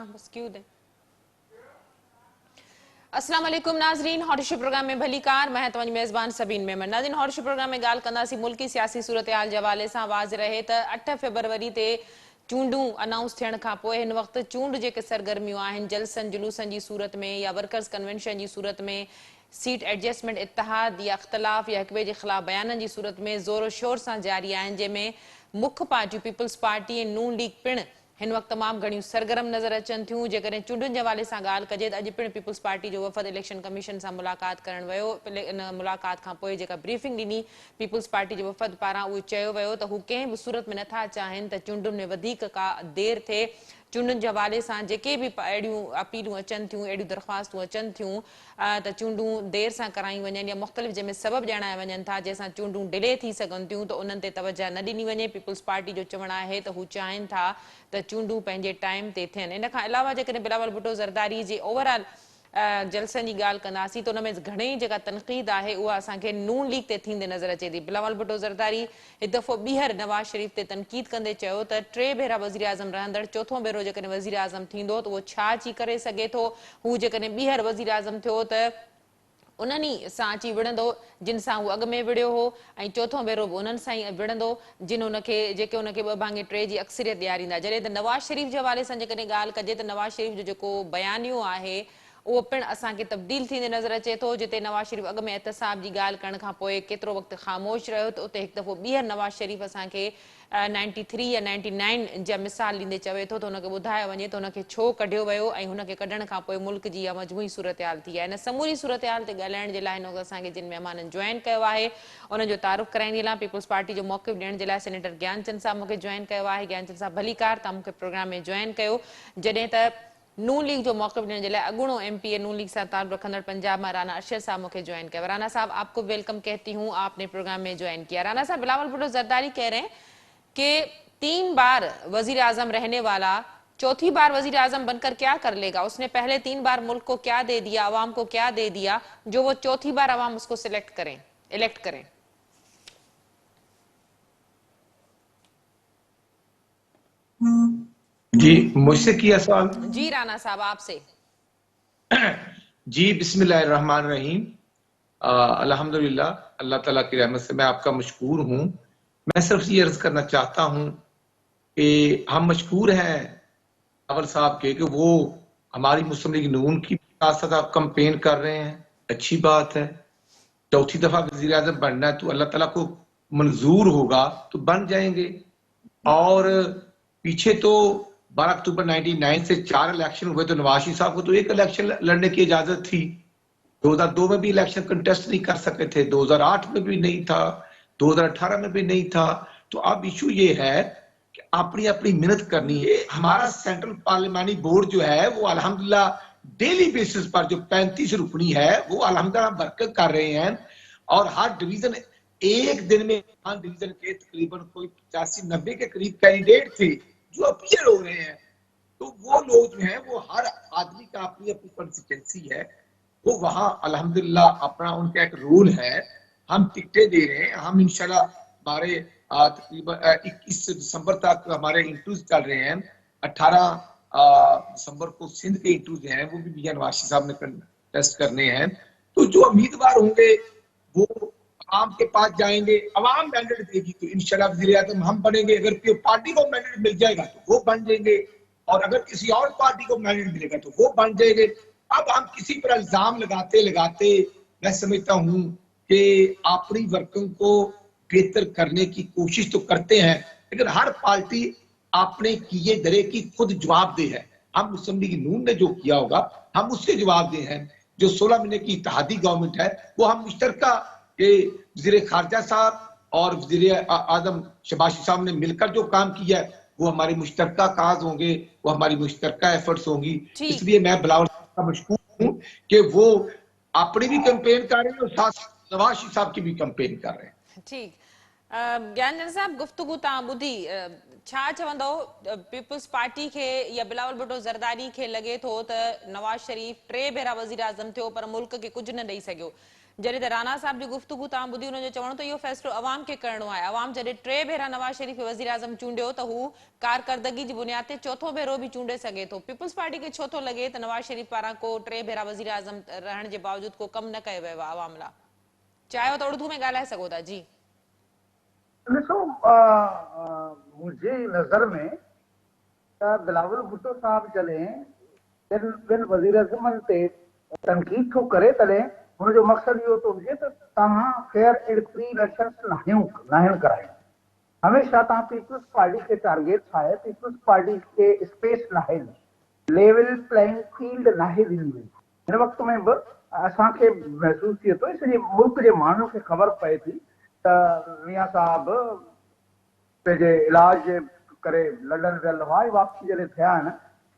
बस क्यों दे। अस्सलाम वालेकुम नाज़रीन, हॉट प्रोग्राम में भली कार मैं तव्हांजी मेज़बान सबीन मेमन। नाज़रीन, हॉट प्रोग्राम में ॻाल्हि कंदासीं मुल्की सियासी सूरत हाल जे हवाले सां। वाज़ रहे त 8 फरवरी ते चूंडूं अनाउंस थियण खां पोइ हिन वक़्तु चूंड जेके सरगर्मियूं आहिनि जलसनि जुलूसनि जी सूरत में या वर्कर्स कन्वेंशन जी सूरत में, सीट एडजस्टमेंट इत्तेहाद या इख़्तिलाफ़ या हिक ॿिए जे ख़िलाफ़ बयाननि जी सूरत में ज़ोर शोर सां जारी आहिनि, जंहिंमें मुख्य पार्टियूं पीपल्स पार्टी ऐं नून लीग पिणु हिन वक़्तु तमामु घणियूं सरगर्म नज़र अचनि थियूं। जेकॾहिं चूंडुनि जे हवाले सां ॻाल्हि कजे त अॼु पिणु पीपल्स पार्टी जो वफ़द इलेक्शन कमीशन सां मुलाक़ात करणु वियो। इन मुलाक़ात खां पोइ जेका ब्रीफिंग ॾिनी पीपल्स पार्टी जे वफ़द पारां, उहो चयो वियो त हू कंहिं बि सूरत में नथा चाहिनि त चूंडुनि में वधीक का देरि थिए। चूंडुनि जे हवाले सां जेके बि अहिड़ियूं अपीलूं अचनि थियूं, अहिड़ियूं दरख़्वास्तूं अचनि थियूं त चूंडूं देरि सां करायूं वञनि या मुख़्तलिफ़ जंहिंमें सबब ॼाणाया वञनि था जंहिंसां चूंडूं डिले थी सघनि थियूं, त उन्हनि ते तवजह न ॾिनी वञे। पीपल्स पार्टी जो चवणु आहे त हू चाहिनि था त चूंडूं पंहिंजे टाइम ते थियनि। इन खां अलावा जेकॾहिं बिलावल भुट्टो ज़रदारी जे ओवरऑल जलसनि जी ॻाल्हि कंदासीं त उन में घणेई जेका तनक़ीद आहे उहा असांखे नून लीग ते थींदे नज़र अचे थी। बिलावल भुट्टो ज़रदारी हिकु दफ़ो ॿीहर नवाज़ शरीफ़ ते तनक़ीद कंदे चयो त 3 भेरा वज़ीर आज़म रहंदड़ चोथों भेरो जेकॾहिं वज़ीर आज़म थींदो त उहो छा अची करे सघे थो। हू जेकॾहिं ॿीहर वज़ीर आज़म थियो त उन्हनि सां अची विढ़ंदो जिन सां उहो अॻु में विढ़ियो हो, ऐं चोथों भेरो बि उन्हनि सां ई विढ़ंदो जिन उनखे जेके उनखे 2/3 जी अक्सरियत ॾियारींदा। जॾहिं त नवाज़ शरीफ़ जे हवाले सां जेकॾहिं ॻाल्हि कजे त नवाज़ शरीफ़ जो जेको बयानियो आहे उहो पिणु असांखे तब्दील थींदे नज़र अचे थो। जिते नवाज़ शरीफ़ अॻु में एहतसाब जी ॻाल्हि करण खां पोइ केतिरो वक़्तु ख़ामोश रहियो, त उते हिकु दफ़ो ॿीहर नवाज़ शरीफ़ असांखे 93 या 99 जा मिसाल ॾींदे चवे थो त हुनखे ॿुधायो वञे त हुनखे छो कढियो वियो ऐं हुनखे कढण खां पोइ मुल्क जी इहा मजमूई सूरत हाल थी आहे। हिन समूरी सूरत हाल ते ॻाल्हाइण जे लाइ हिन वक़्तु असांखे जिन महिमाननि जॉइन कयो आहे उन्हनि जो तारुफ़ कराईंदी लाइ पीपल्स पार्टी जो मौक़िफ़ ॾियण जे लाइ सेनेटर ज्ञानचंद साहब मूंखे जॉइन कयो आहे। ज्ञानचंद साहब भली कार, तव्हां मूंखे प्रोग्राम में जॉइन कयो। जॾहिं त नून लीग जो मौक़िफ़ ॾियण जे लाइ अॻूणो MP नून लीग सां ताल्लुक़ रखंदड़ पंजाब मां राना अरशद साहब मूंखे ज्वाइन किया। राना साहब, आपको वेलकम कहती हूँ, आपने प्रोग्राम में ज्वाइन किया। राना साहब, बिलावल भुट्टो जरदारी कह रहे हैं कि 3 बार वजीर आजम रहने वाला चौथी बार वजीर आजम बनकर क्या कर लेगा। उसने पहले 3 बार मुल्क को क्या दे दिया, अवाम को क्या दे दिया, जो वो चौथी बार अवाम उसको इलेक्ट करें। जी, मुझसे किया सवाल। जी राना साहब, आपसे। जी, बिस्मिल्लाहिर्रहमानिर्रहीम। अल्हम्दुलिल्लाह, अल्लाह ताला की रहमत से मैं आपका मशकूर हूँ। मैं सिर्फ ये अर्ज करना चाहता हूँ कि हम मशकूर हैं अवल साहब के कि वो हमारी मुस्लिम लीग नून की साथ साथ आप कंपेन कर रहे हैं, अच्छी बात है। चौथी दफा वजीर आजम बनना है तो अल्लाह ताला को मंजूर होगा तो बन जाएंगे। और पीछे तो 12 अक्टूबर 99 से 4 इलेक्शन हुए, तो नवाज शरीफ साहब को तो 1 इलेक्शन लड़ने की इजाजत थी। 2002 में भी इलेक्शन कंटेस्ट नहीं कर सके थे, 2008 में भी नहीं था, 2018 में भी नहीं था। तो अब इशू ये है कि अपनी अपनी मेहनत करनी है। हमारा सेंट्रल पार्लियामानी बोर्ड जो है वो अल्हम्दुलिल्लाह डेली बेसिस पर जो 35 रुकनी है वो अल्हम्दुलिल्लाह वर्क कर रहे हैं। और हर डिवीजन एक दिन में डिवीजन के तकरीबन कोई 85-90 के करीब कैंडिडेट थे जो अपीयर हो रहे हैं। तो वो लोग जो हैं वो हर आदमी का अपनी अपनी कंसिस्टेंसी है, वो वहां अल्हम्दुलिल्लाह अपना उनका एक रूल है। हम टिकटें दे रहे हैं, हम इंशाल्लाह हमारे तकरीबन 21 दिसंबर तक हमारे इंटरव्यूज चल रहे हैं। 18 दिसंबर को सिंध के इंटरव्यूज हैं, वो भी मियां नवाज शरीफ साहब ने टेस्ट करने हैं। तो जो उम्मीदवार होंगे वो आवाम के पास जाएंगे, अवाम मैंडेट देगी तो इंशाल्लाह वज़ीर आज़म हम बनेंगे। अगर कोई पार्टी को मैंडेट मिल जाएगा तो वो बन जाएंगे, और अगर किसी और पार्टी को मैंडेट मिलेगा तो वो बन जाएंगे। अब हम किसी पर इल्जाम लगाते लगाते मैं समझता हूं कि अपनी वर्किंग को बेहतर करने की कोशिश तो करते हैं, लेकिन हर पार्टी अपने किए दरे की खुद जवाबदेह है। हम मुस्लिम लीग नून ने जो किया होगा हम उससे जवाबदेह हैं। जो 16 महीने की इत्तेहादी गवर्नमेंट है वो हम मुश्तरका वज़ीर खारजा साहब और वज़ीर आज़म शहबाज शरीफ साहब ने मिलकर जो काम किया है वो हमारी मुश्तरका काज होंगे, वो हमारी मुश्तरका एफर्ट्स होंगी। इसलिए मैं बिलावल का मशकूर हूं कि वो अपनी भी कैंपेन कर रहे हैं और साथ नवाज शरीफ साहब की भी कैंपेन कर रहे हैं। ठीक, ज्ञानचंद साहब, गुफ्तगू तव्हां ॿुधी, छा चवंदो पीपल्स पार्टी खे या बिलावल भुट्टो ज़रदारी खे लॻे थो त नवाज शरीफ 3 भेरा वज़ीर आज़म थियो पर मुल्क खे कुझु न ॾेई सघियो, जॾहिं त राणा साहब जी गुफ्तगू तव्हां ॿुधी, हुनजो चवणो त इहो फ़ैसिलो अवाम खे करणो आहे। अवाम जॾहिं 3 भेरा नवाज शरीफ खे वज़ीर आज़म चूंडियो त हू कारकर्दगी जी बुनियाद ते 4थो भेरो बि चूंडे सघे थो। पीपल्स पार्टी खे छो थो लॻे त नवाज शरीफ पारां को 3 भेरा वज़ीर आज़म रहण जे बावजूद को कमु न कयो वियो आहे अवाम लाइ? चाहियो त उर्दू में ॻाल्हाए सघो था। जी ॾिसो, मुंहिंजी नज़र में त बिलावल भुट्टो साहब जॾहिं ॿिनि वज़ीर अज़मनि ते तनक़ीद थो करे, तॾहिं हुनजो मक़सदु इहो थो हुजे त तव्हां फेयर एंड फ्री इलेक्शन्स नाहिनि कराइनि। हमेशह तव्हां पीपल्स पार्टी खे टारगेट ठाहे, पीपल्स पार्टी खे स्पेस नाहे ॾिनी, लेवल प्लेइंग फील्ड नाहे ॾिनी वई। हिन वक़्त में बि असांखे महसूसु थिए थो, सॼे मुल्क जे माण्हुनि खे ख़बर पए थी त मियां साहब पंहिंजे इलाज जे करे लंडन वियल हुआ, वापसी जॾहिं थिया आहिनि,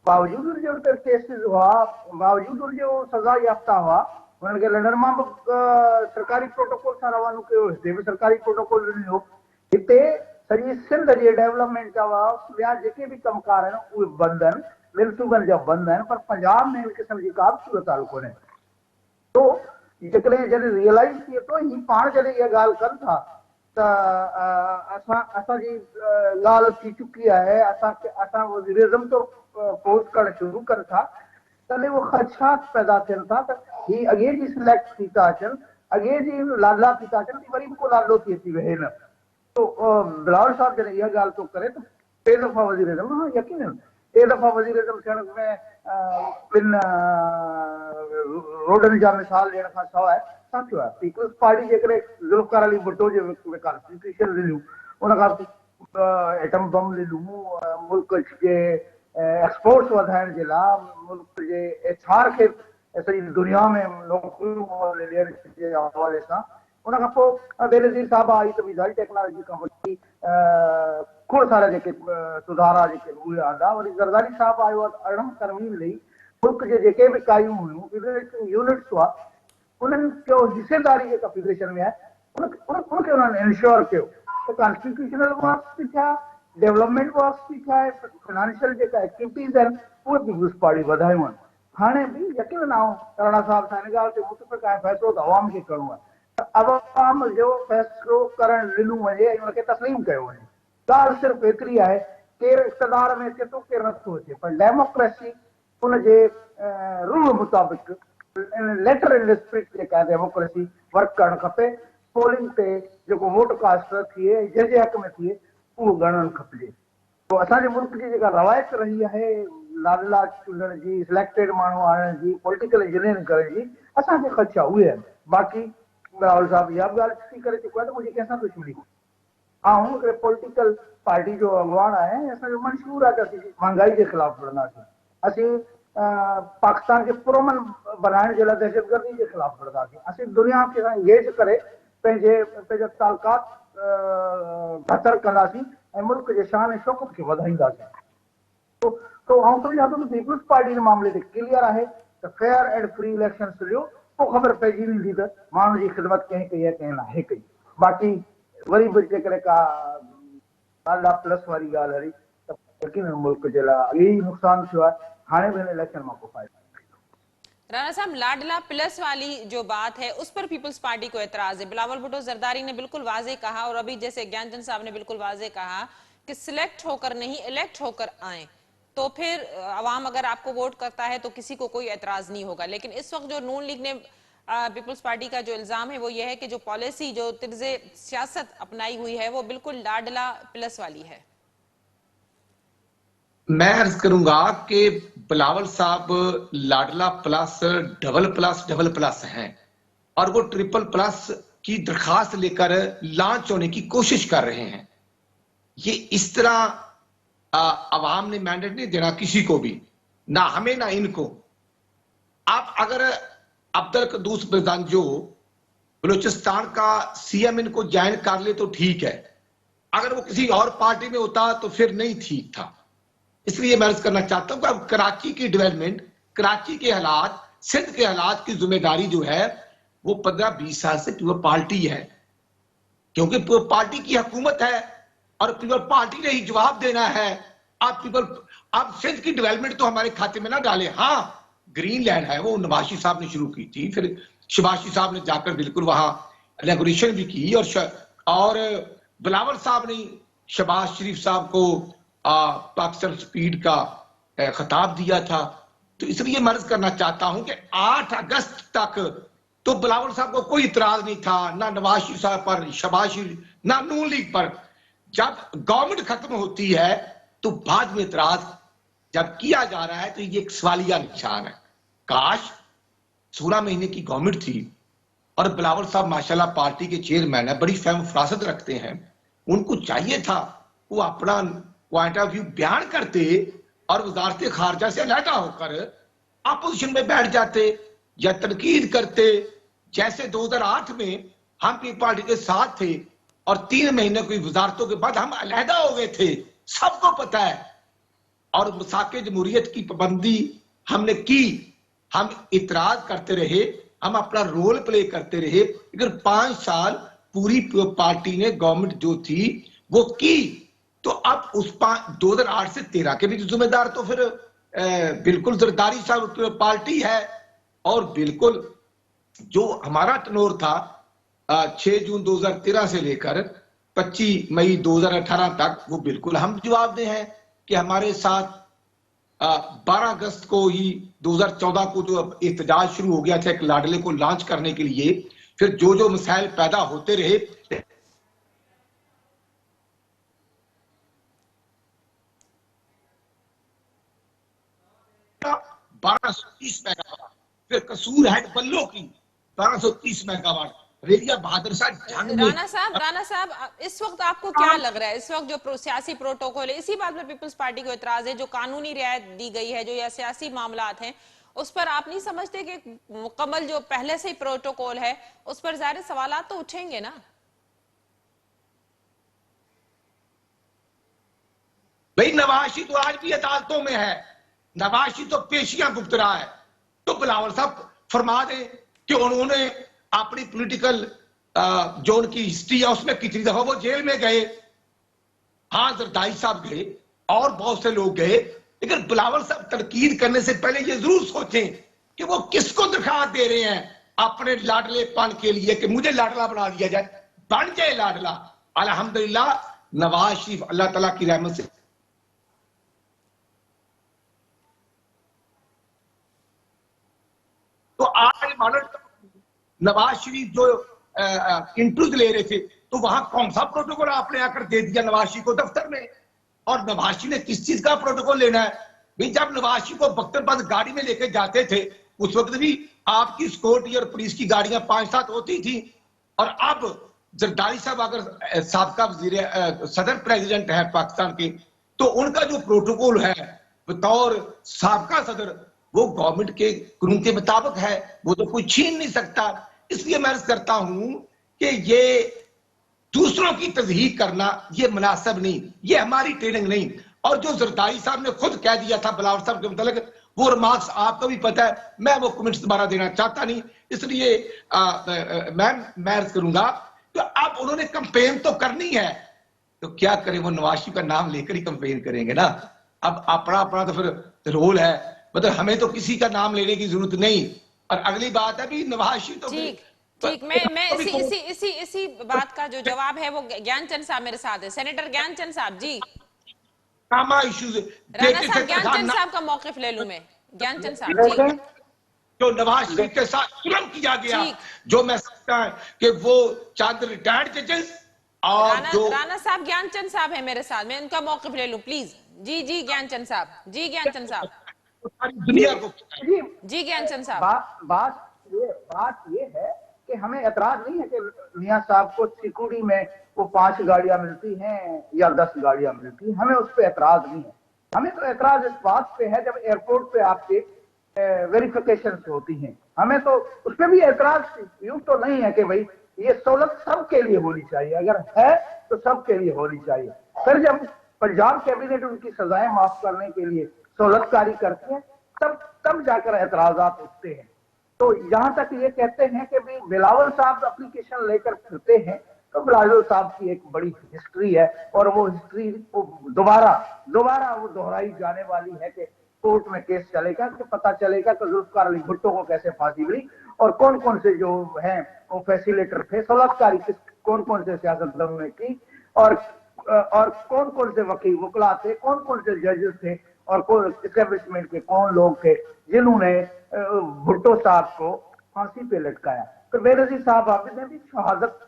बावजूदि उनजे उते केसिस हुआ, बावजूदि उनजो सज़ा याफ़्ता हुआ, हुननि खे लंडन मां बि सरकारी प्रोटोकॉल सां रवानो कयो, हिते बि सरकारी प्रोटोकॉल ॾिनो। हिते सॼी सिंध जे डेवलपमेंट जा ॿिया जेके बि कमकार आहिनि उहे बंदि आहिनि, ॿिनि सूबनि जा बंदि आहिनि, पर पंजाब में हिन क़िस्म जी का बि सूरत हाल कोन्हे। तो जेकॾहिं जॾहिं रियलाइज़ थिए थो, ही पाण जॾहिं इहा ॻाल्हि कनि था त असांजी ॻाल्हि थी चुकी आहे, असां वज़ीरिज़म तो पोस्ट करणु शुरू कनि था, तॾहिं उहे ख़दशात पैदा थियनि था त ही अॻे जी सिलेक्ट थी था अचनि, अॻे जी लाडला थी था अचनि, वरी बि को लाडलो थी अची वेहे न। तो बिलावल साहब जॾहिं इहा ॻाल्हि थो करे त 3 दफ़ा वज़ीर अज़म, हाँ यकीनन 3 दफ़ा वज़ीर अज़म थियण में ॿिनि रोडनि जा मिसाल ॾियण खां सवाइ छा थियो आहे? पीपल्स पार्टी जेकॾहिं ज़ुल्फ़िकार अली भुट्टो जे कॉन्स्टिट्यूशन ॾिनियूं, उन खां एटम बम ॾिनूं, मुल्क जे एक्सपोर्ट्स वधाइण जे लाइ, मुल्क जे एचआर खे सॼी दुनिया में नौकरियूं ॾियण जे हवाले सां। उन खां पोइ बेनज़ीर साहब आई त मिसाइल टेक्नोलॉजी खां वठी खोड़ सारा जेके सुधारा जेके उहे आंदा। वरी ज़रदारी साहब आयो आहे 18 तरमीम ॾेई, मुल्क जे जेके बि कायूं हुयूं यूनिट्स हुआ, उन्हनि जो हिसेदारी जेका फेडरेशन में आहे, उनखे उन्हनि इंश्योर कयो त कॉन्स्टिट्यूशनल वर्क्स बि थिया, डेवलपमेंट वर्क्स बि थिया, फाइनेंशियल जेका एक्टिविटीज़ आहिनि उहे पीपल्स पार्टी वधायूं आहिनि। हाणे बि यकीन आऊं राणा साहब सां हिन ॻाल्हि ते मुतफ़िक़ आहे, फ़ैसिलो त अवाम खे करिणो आहे, त अवाम जो फ़ैसिलो करणु ॾिनो वञे ऐं हुनखे तस्लीम कयो वञे। ॻाल्हि सिर्फ़ु एतिरी आहे, केरु इक़्तिदार में अचे थो, केरु नथो अचे, पर डेमोक्रेसी उनजे रूल मुताबिक़ लेटर इन स्पिरिट जेका डेमोक्रेसी वर्क करणु खपे। पोलिंग ते जेको वोट कास्ट थिए, जंहिंजे हक़ में थिए, उहो ॻणणु खपिजे। तो असांजे मुल्क जी जेका रवायत रही आहे लाडला चूंडण जी, सिलेक्टेड माण्हू आणण जी, पॉलिटिकल इंजीनियरिंग करण जी, असांखे ख़दशा उहे आहिनि। बाक़ी राहुल साहब इहा बि ॻाल्हि थी करे चुको आहे त मुंहिंजी कंहिंसां दुश्मनी कोन्हे। ऐं हिकिड़े पॉलिटिकल पार्टी जो अॻवान आहे, असांजो मंशूर आहे त असीं महांगाई जे ख़िलाफ़ लड़ंदासीं, असीं पाकिस्तान खे पुरअमन बनाइण जे लाइ दहशतगर्दी जे ख़िलाफ़ लड़ंदासीं, असीं दुनिया खे एंगेज करे पंहिंजा तालुकात बहितर कंदासीं ऐं मुल्क जे शान ऐं शौक़त खे वधाईंदासीं। तो आउं सम्झां थो त पीपल्स पार्टी जे मामले ते क्लियर आहे त फेयर एंड फ्री इलेक्शन ॾियो, पोइ ख़बर पइजी वेंदी त माण्हू जी ख़िदमत कंहिं कई आहे कंहिं नाहे कई। बाक़ी वरी बि जेकॾहिं का लाडला प्लस वारी ॻाल्हि हली त यकीनन मुल्क जे लाइ अॻे ई नुक़सानु थियो आहे, हाणे बि हिन इलेक्शन मां को फ़ाइदो। राणा साहब, लाडला प्लस वाली जो बात है उस पर पीपल्स पार्टी को एतराज है। बिलावल भुट्टो जरदारी ने बिल्कुल वाजे कहा, और अभी जैसे ज्ञानचंद साहब ने बिल्कुल वाजे कहा कि सिलेक्ट होकर नहीं, इलेक्ट होकर आए तो फिर अवाम अगर आपको वोट करता है तो किसी को कोई एतराज नहीं होगा। लेकिन इस वक्त जो नून लीग ने पीपल्स पार्टी का जो इल्जाम है वो ये है कि जो पॉलिसी, जो तर्ज़े सियासत अपनाई हुई है वो बिल्कुल लाडला प्लस वाली है। मैं अर्ज करूंगा कि बिलावल साहब लाडला प्लस डबल प्लस हैं और वो ट्रिपल प्लस की दरखास्त लेकर लॉन्च होने की कोशिश कर रहे हैं। ये इस तरह अवाम ने मैंडेट नहीं देना किसी को भी, ना हमें ना इनको। आप अगर अब्दुल कद्दूस बरदांजो बलूचिस्तान का सीएम इनको ज्वाइन कर ले तो ठीक है, अगर वो किसी और पार्टी में होता तो फिर नहीं ठीक था। इसलिए मैं अर्ज करना चाहता हूं कि अब कराची की डेवलपमेंट, कराची के हालात, सिंध के हालात की जिम्मेदारी जो है वो 15-20 साल से प्योर पार्टी है। क्योंकि पार्टी की हुकूमत है और पीपल पार्टी ने ही जवाब देना है। आप सिंध की डेवलपमेंट तो हमारे खाते में ना डालें। हाँ, ग्रीन लैंड है वो नवाशी साहब ने शुरू की थी, फिर शबाशी साहब ने जाकर बिल्कुल वहां नेगोशिएशन भी की, और बिलावल साहब ने शबाज शरीफ साहब को पाकिस्तान स्पीड का खिताब दिया था। तो इसलिए मैं अर्ज करना चाहता हूं कि 8 अगस्त तक तो बिलावल साहब को कोई इतराज नहीं था, ना नवाज शरीफ साहब पर, शबाज शरीफ, ना नून लीग पर। जब गवर्नमेंट खत्म होती है तो बाद में इतराज जब किया जा रहा है तो ये एक सवालिया निशान है। काश 16 महीने की गवर्नमेंट थी और बिलावल साहब माशाल्लाह पार्टी के चेयरमैन है, बड़ी फहम फरासत रखते हैं, उनको चाहिए था वो अपना पॉइंट ऑफ व्यू बयान करते और वजारत खारजा से अलहदा होकर अपोजिशन में बैठ जाते या तनकीद करते। जैसे 2008 में हम पीपल पार्टी के साथ थे और 3 महीने की वजारतों के बाद हम अलहदा हो गए थे, सबको पता है। और मसाके जमहूरियत की पाबंदी हमने की, हम इतराज करते रहे, हम अपना रोल प्ले करते रहे, लेकिन 5 साल पूरी पार्टी ने गवर्नमेंट जो थी वो की। तो अब उस 2008 से 13 के भी जिम्मेदार तो फिर बिल्कुल जरदारी साहब पार्टी है। और बिल्कुल जो हमारा टनोर था 6 जून 2013 से लेकर 25 मई 2018 तक, वो बिल्कुल हम जवाबदेह हैं कि हमारे साथ 12 अगस्त को ही 2014 को जो एहतजाज शुरू हो गया था एक लाडले को लॉन्च करने के लिए, फिर जो जो मसाइल पैदा होते रहे, 1230 मेगावाट, फिर कसूर हेड बल्लो की 1230 मेगावाट, रेलिया बहादुर शाह जंग में। राणा साहब, इस वक्त आपको क्या लग रहा है, इस वक्त जो सियासी प्रोटोकॉल है, इसी बात पर पीपल्स पार्टी को इतराज है, जो कानूनी रियायत दी गई है, जो यह सियासी मामलात हैं, उस पर आप नहीं समझते कि मुकम्मल जो पहले से ही प्रोटोकॉल है उस पर ज़ाहिर सवालात तो उठेंगे ना? भाई नवाशी तो आज भी अदालतों में है, नवाशी तो पेशियां भुगत रहा है। तो बिलावल साहब फरमा दें कि उन्होंने अपनी पॉलिटिकल जो उनकी हिस्ट्री है उसमें कितनी दफा वो जेल में गए। हाँ, जरदारी साहब गए और बहुत से लोग गए, लेकिन बिलावल साहब तनकीद करने से पहले ये जरूर सोचें कि वो किसको दरखास्त दे रहे हैं अपने लाडलेपन के लिए कि मुझे लाडला बना दिया जाए, बन जाए लाडला। अल्हम्दुलिल्लाह नवाज शरीफ अल्लाह ताला की रहमत से तो आज मानो नवाज शरीफ जो इंटरव्यू ले रहे थे तो वहां कौन सा प्रोटोकॉल आपने आकर दे दिया नवाज शरीफ को दफ्तर में? और नवाज शरीफ ने किस चीज का प्रोटोकॉल लेना है भाई? जब नवाज शरीफ को बख्तरबाद गाड़ी में लेके जाते थे उस वक्त भी आपकी सिक्योरिटी और पुलिस की गाड़ियां 5-7 होती थी, और अब जरदारी साहब अगर साबका वजीर सदर प्रेसिडेंट है पाकिस्तान के, तो उनका जो प्रोटोकॉल है बतौर साबका सदर वो गवर्नमेंट के कानून के मुताबिक है, वो तो कोई छीन नहीं सकता। इसलिए मैं अर्ज करता हूं कि ये दूसरों की तज़हीक करना ये मुनासिब नहीं, ये हमारी ट्रेनिंग नहीं। और जो जरदारी साहब ने खुद कह दिया था बिलावल साहब के मुतालिक, वो रिमार्क्स आपको भी पता है, मैं वो कमेंट्स दोबारा देना चाहता नहीं। इसलिए मैं अर्ज करूंगा तो अब उन्होंने कंपेन तो करनी है, तो क्या करें, वो नवाज शरीफ का नाम लेकर ही कंपेन करेंगे ना। अब अपना अपना तो फिर रोल है, मतलब हमें तो किसी का नाम लेने की जरूरत नहीं। और अगली बात है भी नवाज शरीफ तो ठीक, मैं इसी बात का जो जवाब है वो ज्ञानचंद साहब मेरे साथ है, सेनेटर ज्ञानचंद साहब जी। इश्यूज राणा साहब, ज्ञानचंद साहब का मौकिफ ले लूं मैं, ज्ञानचंद साहब जी। जो नवाज शरीफ के साथ जुल्म किया गया, जो मैं समझता है कि वो चंद रिटायर्ड जजेस और राणा साहब, ज्ञानचंद साहब है मेरे साथ, मैं उनका मौकिफ ले लूं प्लीज। जी ज्ञानचंद साहब, जी ज्ञानचंद साहब, सारी दुनिया को जी ज्ञानचंद साहब। बात ये है कि हमें एतराज नहीं है कि मियां साहब को सिकुड़ी में वो 5 गाड़ियां मिलती हैं या 10 गाड़ियां मिलती हैं, हमें उस पर एतराज नहीं है। हमें तो एतराज इस बात पे है जब एयरपोर्ट पे आपके वेरिफिकेशन होती हैं, हमें तो उस पर भी एतराज यूं तो नहीं है कि भाई ये सहूलत सबके लिए होनी चाहिए, अगर है तो सबके लिए होनी चाहिए। फिर जब पंजाब कैबिनेट उनकी सजाएं माफ करने के लिए सहूलतकारी करती है तब जाकर एतराजात उठते हैं। तो यहां तक ये कहते हैं कि भाई बिलावल साहब एप्लीकेशन लेकर फिरते हैं, तो बिलावल साहब की एक बड़ी हिस्ट्री है और वो हिस्ट्री दोबारा दोबारा वो दोहराई जाने वाली है कि कोर्ट में केस चलेगा कि पता चलेगा कि जुल्फकार अली भुट्टो को कैसे फांसी मिली और कौन कौन से जो हैं वो फैसिलेटर थे, सलाहकारी कौन कौन से सियासतदानों ने की और कौन कौन से वकील थे, कौन कौन से जजेस थे और कौन एस्टेब्लिशमेंट के कौन लोग थे जिन्होंने भुट्टो साहब को फांसी पे लटकाया। तो बेनजीर साहब ने भी शहादत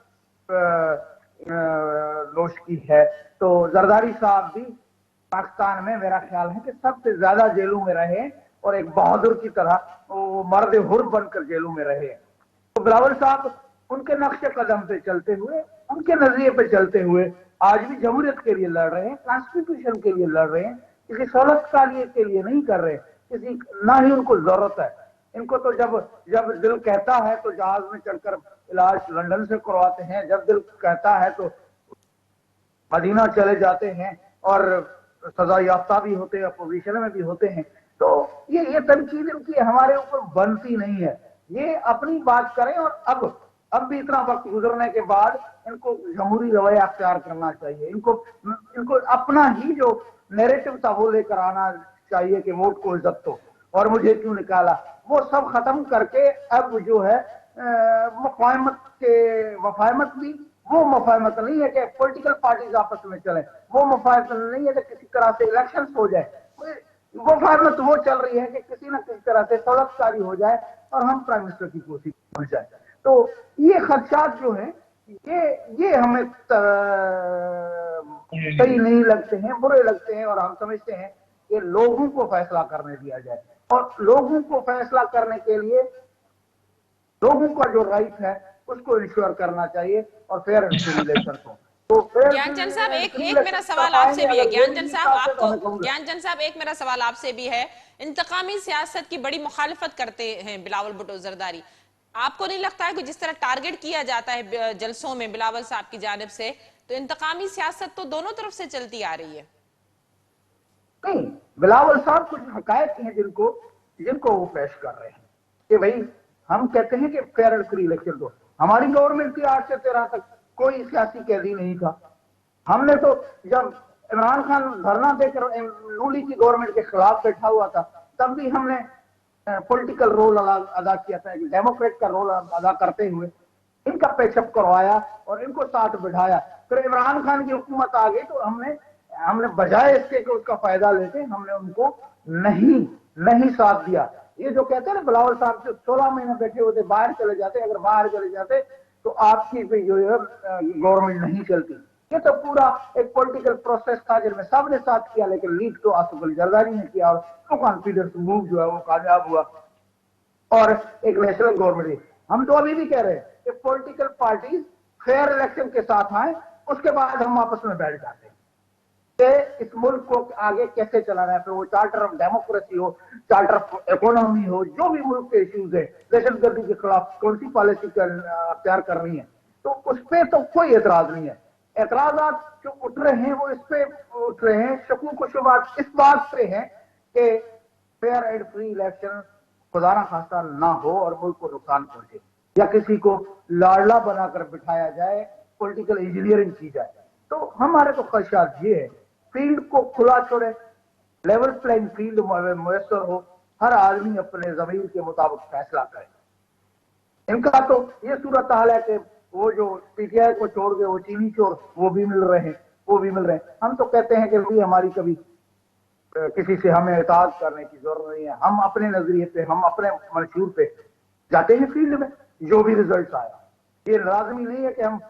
नोश की है। तो जरदारी साहब भी पाकिस्तान में मेरा ख्याल है कि सबसे ज्यादा जेलों में रहे और एक बहादुर की तरह वो मर्द हुर बनकर जेलों में रहे। तो बिलावल साहब उनके नक्शे कदम पे चलते हुए, उनके नजरिए पे चलते हुए आज भी जमहूरियत के लिए लड़ रहे हैं, कॉन्स्टिट्यूशन के लिए लड़ रहे हैं, किसी सहूलत के लिए नहीं कर रहे, किसी ना ही उनको जरूरत है। इनको तो जब दिल कहता है तो जहाज में चढ़कर इलाज लंदन से करवाते हैं, जब दिल कहता है तो मदीना चले जाते हैं और सजा याफ्ता भी होते हैं, अपोजिशन में भी होते हैं। तो ये तनकीद इनकी हमारे ऊपर बनती नहीं है। ये अपनी बात करें और अब भी इतना वक्त गुजरने के बाद इनको जमहूरी रवैया अख्तियार करना चाहिए। इनको अपना ही जो नैरेटिव था वो लेकर आना चाहिए कि वोट को इज्जत दो और मुझे क्यों निकाला, वो सब खत्म करके अब जो है वफायमत भी वो मफाहमत नहीं है कि पॉलिटिकल पार्टीज आपस में चले, वो मफाहमत नहीं है कि किसी तरह से इलेक्शन हो जाए। मफाहमत वो चल रही है कि किसी न किसी तरह से सौलतकारी हो जाए और हम प्राइम मिनिस्टर की कुर्सी पहुंच जाए। तो ये खदशात जो है ये हमें सही नहीं लगते हैं, बुरे लगते हैं और हम समझते हैं कि लोगों को फैसला करने दिया जाए और लोगों को फैसला करने के लिए लोगों का जो राइट है उसको इंश्योर करना चाहिए और फेयर एंड फ्री इलेक्शन हो। तो ज्ञानचंद साहब एक मेरा सवाल आपसे भी है। ज्ञानचंद साहब एक मेरा सवाल आपसे भी है। इंतकामी सियासत की बड़ी मुखालिफत करते हैं बिलावल भुट्टो जरदारी। आपको नहीं लगता है कि जिस तरह टारगेट किया जाता है जलसों में बिलावल साहब की जानिब से, तो इंतकामी सियासत तो दोनों तरफ से चलती आ रही है? नहीं, बिलावल साहब कुछ हकायत हैं जिनको वो पेश कर रहे हैं कि भाई हम कहते हैं कि फेयर एंड फ्री इलेक्शन दो। हमारी गवर्नमेंट की 8 से 13 तक कोई सियासी कैदी नहीं था। हमने तो जब इमरान खान धरना देकर नून लीग की गवर्नमेंट के खिलाफ बैठा हुआ था तब भी हमने पॉलिटिकल रोल अदा किया था, एक डेमोक्रेट का रोल अदा करते हुए इनका पेशअप करवाया और इनको साथ बिठाया। फिर इमरान खान की हुकूमत आ गई तो हमने बजाय इसके कि उसका फायदा लेते हमने उनको नहीं साथ दिया। ये जो कहते हैं ना बिलावल साहब जो 16 महीने बैठे होते बाहर चले जाते, अगर बाहर चले जाते तो आपकी जो है गवर्नमेंट नहीं चलती। ये तो पूरा एक पॉलिटिकल प्रोसेस था जिसमें सबने साथ किया, लेकिन लीड तो आसिफ अली जरदारी ने किया और वो कॉन्फिडेंस मूव जो है वो कामयाब हुआ और एक नेशनल गवर्नमेंट। हम तो अभी भी कह रहे हैं कि पॉलिटिकल पार्टी फेयर इलेक्शन के साथ आए, उसके बाद हम आपस में बैठ जाते हैं कि इस मुल्क को आगे कैसे चलाना है। फिर वो चार्टर ऑफ डेमोक्रेसी हो, चार्टर ऑफ इकोनॉमी हो, जो भी मुल्क के इश्यूज है, दहशतगर्दी के खिलाफ कौन सी पॉलिसी तैयार करनी है, तो उस पर तो कोई एतराज नहीं है। एतराजात जो उठ रहे हैं वो इस पे उठ रहे हैं, शकूक व शुबहात इस बात पे है कि फेयर एंड फ्री इलेक्शन खुदा ना खास्ता ना हो और मुल्क को नुकसान पहुंचे या किसी को लाडला बनाकर बिठाया जाए, पॉलिटिकल इंजीनियरिंग की जाए। तो हमारे तो खदशात ये है, फील्ड को खुला छोड़े, लेवल प्लेइंग फील्ड मुयसर हो, हर आदमी अपने जमीन के मुताबिक फैसला करे। इनका तो ये सूरत हाल है कि वो जो पीटीआई को छोड़ के वो चीनी चोर वो भी मिल रहे हैं। हम तो कहते हैं कि भी हमारी कभी किसी से हमें इताद करने की जरूरत नहीं है। हम अपने नजरिए पे, हम अपने मंशूर पे जाते हैं फील्ड में, जो भी रिजल्ट आया। ये लाजमी नहीं है कि हम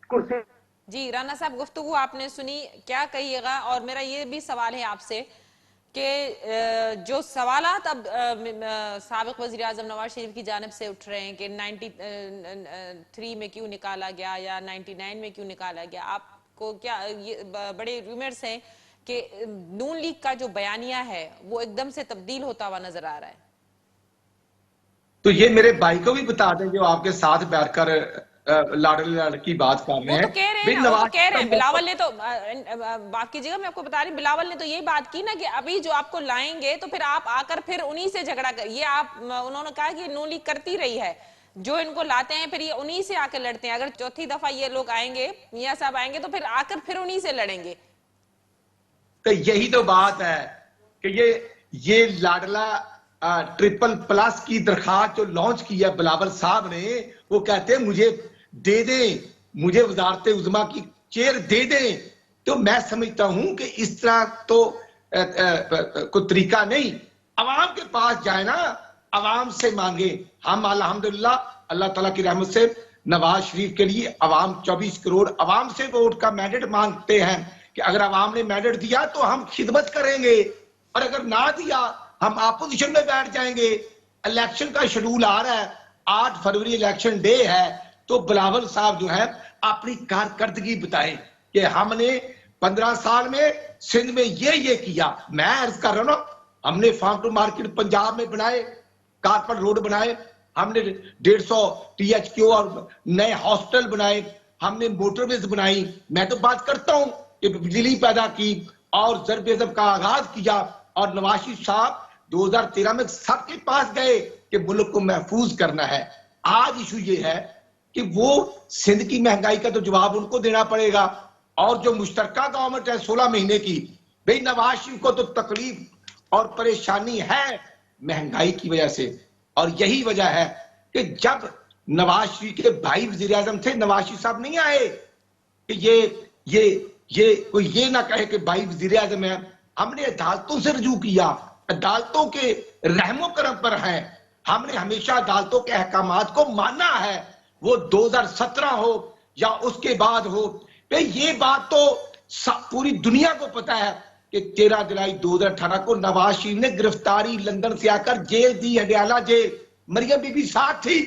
कुर्सी। जी राना साहब, गुफ्तगू आपने सुनी, क्या कहिएगा? और मेरा ये भी सवाल है आपसे कि जो सवालात अब साबिक वज़ीर आज़म नवाज शरीफ की जानिब से उठ रहे हैं कि 93 में क्यों निकाला गया या 99 में क्यों निकाला गया, आपको क्या ये बड़े रूमर्स हैं कि नून लीग का जो बयानिया है वो एकदम से तब्दील होता हुआ नजर आ रहा है? तो ये मेरे भाई को भी बता दें जो आपके साथ बैठकर लाड़ की बात कर रहे हैं। वो तो कह रहे हैं बिलावल ने तो माफ कीजिएगा, मैं आपको बता रही, बिलावल ने तो ये बात की ना कि अभी जो आपको लाएंगे तो फिर आप आकर फिर उन्हीं से झगड़ा कर, ये आप उन्होंने कहा कि नून लीग करती रही है, जो इनको लाते हैं फिर ये उन्हीं से आकर लड़ते हैं। अगर चौथी दफा ये लोग आएंगे, मियां साहब आएंगे, तो फिर आकर फिर उन्हीं से लड़ेंगे। तो यही तो बात है कि ये लाडला ट्रिपल प्लस की दरखास्त जो लॉन्च की है बिलावल साहब ने, वो कहते हैं मुझे दे दें, मुझे वजारत उज़्मा की चेयर दे दें। तो मैं समझता हूं कि इस तरह तो कोई तरीका नहीं। अवाम के पास जाए ना, अवाम से मांगे। हम अल्हम्दुलिल्लाह अल्लाह ताला की रहमत से नवाज शरीफ के लिए अवाम 24 करोड़ अवाम से वोट का मैंडेट मांगते हैं कि अगर अवाम ने मैंडेट दिया तो हम खिदमत करेंगे, और अगर ना दिया हम अपोजिशन में बैठ जाएंगे। इलेक्शन का शेड्यूल आ रहा है, 8 फरवरी इलेक्शन डे है। तो बिलावल साहब जो है अपनी कारकर्दगी बताएं कि हमने 15 साल में सिंध में ये किया। मैं अर्ज कर रहा हूं ना, हमने फार्म टू मार्केट पंजाब में बनाए, कारपेट रोड बनाए, हमने 150 THQ और नए हॉस्टल बनाए, हमने मोटरवेज बनाई। मैं तो बात करता हूं कि बिजली पैदा की और ज़रब का आगाज किया। और नवाज शरीफ साहब 2013 में सबके पास गए कि मुल्क को महफूज करना है। आज इशू ये है कि वो सिंध की महंगाई का तो जवाब उनको देना पड़ेगा। और जो मुश्तरका गवर्नमेंट है 16 महीने की, भाई नवाज शरीफ को तो तकलीफ और परेशानी है महंगाई की वजह से। और यही वजह है कि जब नवाज शरीफ के भाई वजीर आजम थे, नवाज शरीफ साहब नहीं आए कि ये कोई ये ना कहे कि भाई वजीर आजम है। हमने अदालतों से रजू किया, अदालतों के रहमो करम पर है। हमने हमेशा अदालतों के अहकामात को माना है, वो 2017 हो या उसके बाद हो। भाई ये बात तो पूरी दुनिया को पता है कि 13 जुलाई 2018 को नवाज शरीफ ने गिरफ्तारी लंदन से आकर जेल दी, हडियाला जेल। मरियम बीबी साथ थी,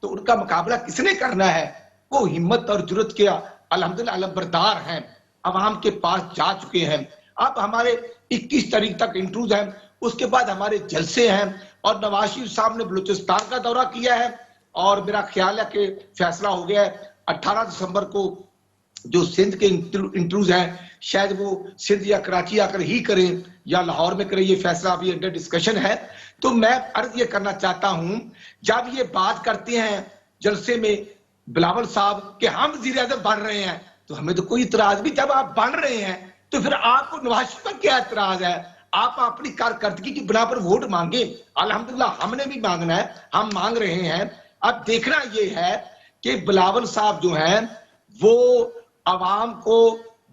तो उनका मुकाबला किसने करना है? वो हिम्मत और जुर्रत के अल्हम्दुलिल्लाह अलमबरदार हैं, अवाम के पास जा चुके हैं। अब हमारे 21 तारीख तक इंटरव्यूज हैं, उसके बाद हमारे जलसे हैं। और नवाज शरीफ साहब ने बलूचिस्तान का दौरा किया है और मेरा ख्याल है कि फैसला हो गया है 18 दिसंबर को जो सिंध के इंटरव्यूज हैं, शायद वो सिंध या कराची आकर ही करें या लाहौर में करें, ये फैसला अभी अंडर डिस्कशन है। तो मैं अर्ज ये करना चाहता हूं, जब ये बात करते हैं जलसे में बिलावल साहब कि हम वजीर आज़म बन रहे हैं, तो हमें तो कोई इतराज भी। जब आप बन रहे हैं तो फिर आपको नवाज शरीफ पर क्या इतराज है? आप अपनी कारकर्दगी की बिना पर वोट मांगे। अल्हम्दुलिल्लाह हमने भी मांगना है, हम मांग रहे हैं। अब देखना ये है कि बिलावल साहब जो हैं वो अवाम को,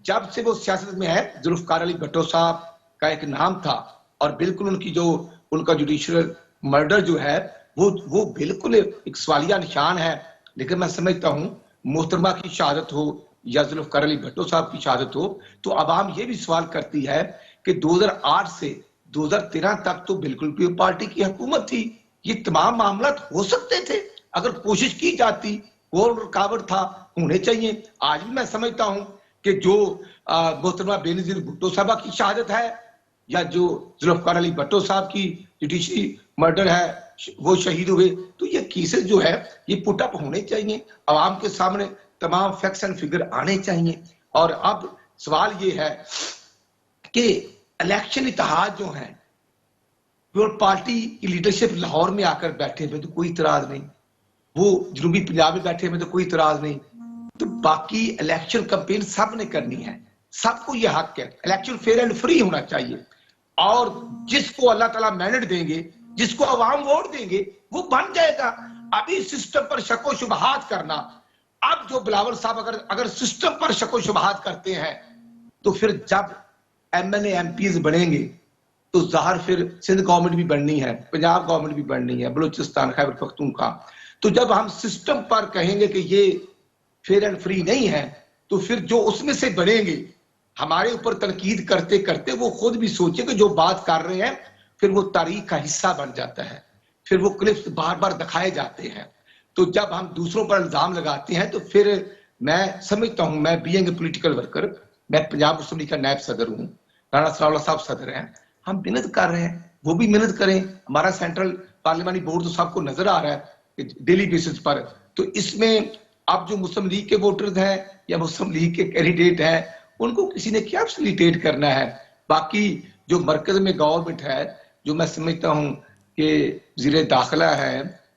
जब से वो सियासत में है, जुल्फकार अली भट्टो साहब का एक नाम था और बिल्कुल उनका जुडिशियल मर्डर जो है वो बिल्कुल एक सवालिया निशान है। लेकिन मैं समझता हूं मोहतरमा की शहादत हो या जुल्फकार अली भट्टो साहब की शहादत हो, तो अवाम ये भी सवाल करती है कि 2008 से 2013 तक तो बिल्कुल भी पार्टी की हुकूमत थी। ये तमाम मामला हो सकते थे अगर कोशिश की जाती। कौन रुकावट था? होने चाहिए। आज भी मैं समझता हूं कि जो मोहतरमा बेनजीर भुट्टो साहबा की शहादत है या जो जुल्फकार अली भट्टो साहब की जुडिशरी मर्डर है, वो शहीद हुए, तो ये केसेस जो है ये पुट अप होने चाहिए, अवाम के सामने तमाम फैक्ट्स एंड फिगर आने चाहिए। और अब सवाल ये है कि इलेक्शन इत्तेहाद जो है, पार्टी की लीडरशिप लाहौर में आकर बैठे में तो कोई इतराज नहीं, वो जनूबी पंजाब में बैठे में तो कोई इतराज नहीं। तो बाकी इलेक्शन कैंपेन सब ने करनी है, सबको ये हक है। इलेक्शन फेयर एंड फ्री होना चाहिए और जिसको अल्लाह ताला मैंडेट देंगे, जिसको अवाम वोट देंगे, वो बन जाएगा। अभी सिस्टम पर शको शुबहात करना, अब जो बिलावल साहब अगर सिस्टम पर शको शुबहात करते हैं तो फिर जब MNA MPs बनेंगे तो जाहिर फिर सिंध गवर्नमेंट भी बननी है, पंजाब गवर्नमेंट भी बननी है, बलूचिस्तान खैबर पख्तूनख्वा। तो जब हम सिस्टम पर कहेंगे कि ये फेयर एंड फ्री नहीं है, तो फिर जो उसमें से बनेंगे हमारे ऊपर तनकीद करते करते वो खुद भी सोचे कि जो बात कर रहे हैं फिर वो तारीख का हिस्सा बन जाता है, फिर वो क्लिप्स बार बार दिखाए जाते हैं। तो जब हम दूसरों पर इल्जाम लगाते हैं तो फिर मैं समझता हूं, मैं बीइंग ए पॉलिटिकल वर्कर, मैं पंजाब मुस्लिम लीग का नायब सदर हूं, राणा सनाउल्लाह साहब सदर हैं, हम मेहनत कर रहे हैं, वो भी मेहनत करें। हमारा सेंट्रल पार्लियामानी बोर्ड तो सबको नजर आ रहा है डेली बेसिस पर। तो इसमें अब जो मुस्लिम लीग के वोटर्स हैं या मुस्लिम लीग के कैंडिडेट हैं, उनको किसी ने क्या फैसिलिटेट करना है? बाकी जो मरकज में गवर्नमेंट है, जो मैं समझता हूं कि वज़ीर दाखिला है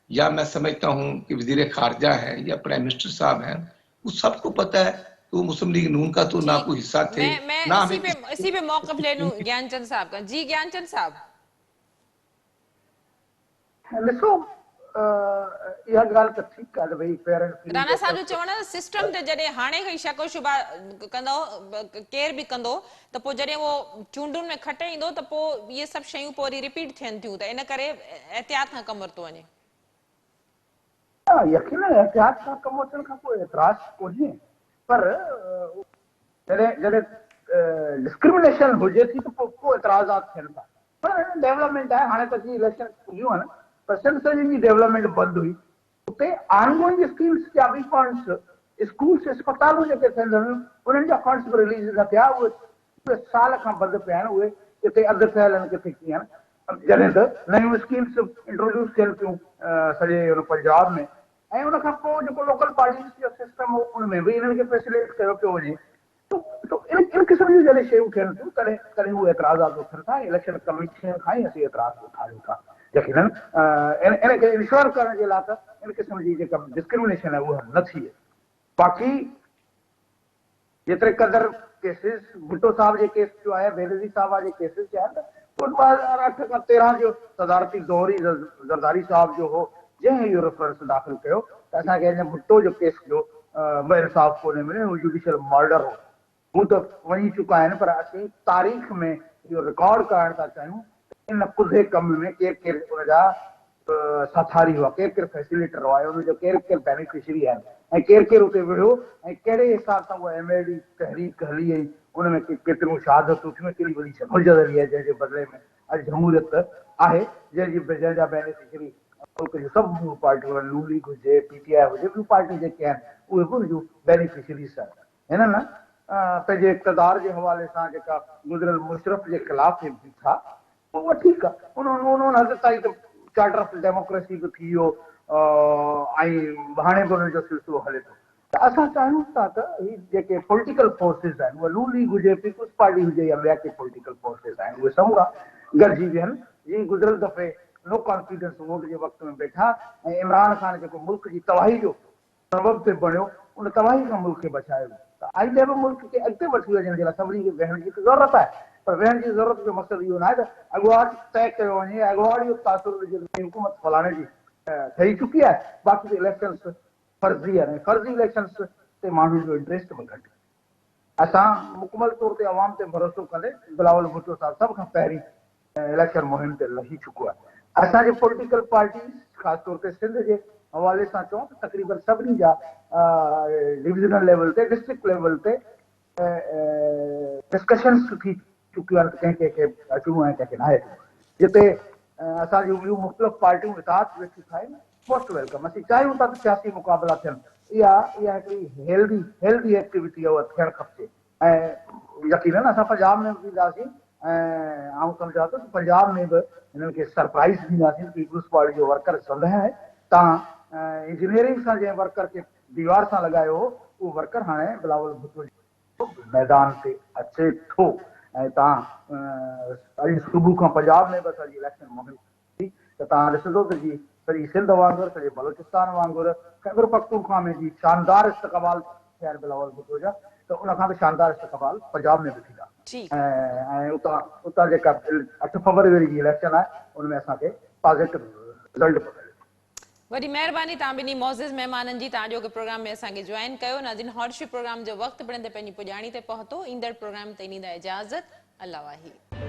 या मैं समझता हूं कि वजीर खारजा है या प्राइम मिनिस्टर साहब हैं, उस सबको पता है तो मुस्लिम लीग नून का तो जी, ना कोई हिस्सा थे, मैं ना इसी हमें पे इसी पे मौकफ ले लूं ज्ञानचंद साहब का। जी ज्ञानचंद साहब। ॾिसो इहा ॻाल्हि त ठीकु आहे त भई फेयर एंड फ्री राणा साहब जो इलेक्शन। चवण सिस्टम ते जॾहिं हाणे खां शको शुबा कंदो केर बि कंदो त पोइ जॾहिं वो चूंडुनि में खटे ईंदो त पोइ इहे सभु शयूं पोइ वरी रिपीट थियनि थियूं, त इन करे एहतियात खां कमु वरितो वञे। हाँ, यकीनन एहतियात सां कमु अचण खां पोइ एतिराज़ कोन्हे, पर जॾहिं जॾहिं डिस्क्रिमिनेशन हुजे थी त पोइ एतिराज़ात थियनि था। पर डेवलपमेंट आहे, हाणे त जी इलेक्शन हुयूं आहिनि, पर सेंसर जी डेवलपमेंट बंदि हुई, उते ऑनगोइंग स्कीम्स जा बि फंड्स, स्कूल्स अस्पतालूं जेके थियनि उन्हनि जा फंड्स बि रिलीज़ न थिया, उहे साल खां बंदि पिया आहिनि, उहे किथे अधु थियल आहिनि किथे कीअं आहिनि। जॾहिं त नयूं स्कीम्स इंट्रोड्यूस थियनि थियूं सॼे पंजाब में, ऐं उन खां पोइ जेको लोकल पार्टीज़ जो सिस्टम हो उन में बि इन्हनि खे फैसिलिटेट कयो पियो वञे। तो इन क़िस्म जूं जॾहिं शयूं थियनि थियूं तॾहिं तॾहिं उहे एतिराज़ात उथनि था। इलेक्शन कमीशन खां ई असीं एतिराज़ उथारियूं था। यकीनन इन खे इंश्योर करण जे लाइ त इन क़िस्म जी जेका डिस्क्रिमिनेशन आहे उहा न थिए। बाक़ी जेतिरे क़दर केसिस भुट्टो साहब जे केस जो आहे, बेनज़ीर साहब जे केसिस जो आहे, त 2008 खां 13 जो सदारती दौर ई ज़रदारी साहब जो हो, जंहिं इहो रेफरेंस दाख़िल कयो त असांखे अञा भुट्टो जो केस जो इंसाफ़ कोन्हे मिलियो, हू जुडिशियल मर्डर हो। हू त वञी चुका आहिनि, पर असीं तारीख़ में इहो रिकॉर्ड करणु था चाहियूं इन कुज़े कम में केरु केरु उनजा साथारी हुआ, केरु केरु फैसिलिटेटर हुआ, उनजो केरु केरु बेनिफिशरी आहिनि, ऐं केरु केरु उते विढ़ो, ऐं कहिड़े हिसाब सां उहा MLD तहरीक हली ऐं उन में केतिरियूं शहादतूं थियूं, केॾी वॾी जमहूरियत हली आहे, जंहिंजे बदिले में अॼु जमहूरियत आहे, जंहिंजा बेनिफिशरी मुल्क जूं सभु पार्टियूं आहिनि, नून लीग हुजे, PTI हुजे, ॿियूं पार्टियूं जेके आहिनि उहे बि उनजूं बेनिफिशरीज़ आहिनि। हिननि पंहिंजे इक़्तिदार जे हवाले सां जेका गुज़िरियल मुशरफ जे ख़िलाफ़ बीठा, उहो ठीकु आहे, उन हद ताईं त चार्टर ऑफ डेमोक्रेसी बि थी वियो, ऐं हाणे बि हुनजो सिलसिलो हले थो। त असां चाहियूं था त ही जेके पॉलिटिकल फोर्सिस आहिनि, उहा नून लीग हुजे, पीपुल्स पार्टी हुजे, या ॿिया के पॉलिटिकल फोर्सिस आहिनि, उहे समूरा गॾिजी वियनि। जीअं गुज़िरियल दफ़े नो कॉन्फिडेंस वोट जे वक़्त में वेठा, ऐं इमरान ख़ान जेको मुल्क जी तबाही जो सबब ते बणियो, उन तबाही खां मुल्क खे बचायो। त आईंदे बि मुल्क खे अॻिते वठी वञण जे लाइ सभिनी खे वेहण जी ज़रूरत आहे, पर वेहण जी ज़रूरत जो मक़सदु इहो न आहे त अॻुवाट तइ कयो वञे, अॻुवाट इहो तासुर विझे त हुकूमत फलाणे जी ठही चुकी आहे, बाक़ी त इलेक्शन्स फर्ज़ी आहिनि, फर्ज़ी इलेक्शन्स ते माण्हुनि जो इंट्रस्ट बि घटि। असां मुकमल तौर ते अवाम ते भरोसो कंदे बिलावल भुट्टो साहब सभ खां पहिरीं इलेक्शन मुहिम ते लही चुको आहे। असांजे पॉलिटिकल पार्टीज़ ख़ासि तौर ते सिंध जे हवाले सां चऊं त तक़रीबन सभिनी जा डिविज़नल लेवल ते, डिस्ट्रिक्ट लेवल ते डिस्कशन्स थी चुकियूं आहिनि, कंहिं कंहिंखे अचणो आहे, कंहिंखे न आहे। जिते असांजूं ॿियूं मुख़्तलिफ़ पार्टियूं इताद वेठियूं ठाहिनि, मोस्ट वेलकम। असीं चाहियूं था त सियासी मुक़ाबला थियनि, इहा हिकिड़ी हेल्दी एक्टिविटी आहे, उहा थियणु खपजे। ऐं यकीनन असां पंजाब में बि ईंदासीं, ऐं आउं सम्झां थो त पंजाब में बि हिननि खे सरप्राइज़ ॾींदासीं। पीपुल्स पार्टी जो वर्कर सदह आहे, तव्हां इंजीनियरिंग सां जंहिं वर्कर खे दीवार सां लॻायो हो, उहो वर्कर हाणे बिलावल भुट्टो मैदान ते अचे थो। ऐं तव्हां अॼु सुबुह खां पंजाब में बि असांजी इलेक्शन मुहिम थी, त तव्हां ॾिसंदो त जी सॼी सिंध वांगुरु, सॼे बलोचिस्तान वांगुरु, ख़ैबर पख्तूनख्वा में जी शानदार इस्तक़बाल थिया आहिनि बिलावल भुट्टो जा, त उनखां बि शानदार इस्तक़बाल पंजाब में बि थींदा। ठीकु। ऐं उतां जेका 8 फरवरी जी इलेक्शन आहे, उनमें असांखे पॉज़िटिव रिज़ल्ट मिले। वॾी महिरबानी तव्हां ॿिन्ही मौज़िज़ महिमाननि जी, तव्हां जो प्रोग्राम में असांखे ज्वाइन कयो। नाज़रीन, हॉटशिप प्रोग्राम जो वक़्तु पिण ते पंहिंजी पुॼाणी ते पहुतो। ईंदड़ प्रोग्राम ते ॾींदा इजाज़त। अल्लाह वाहिद।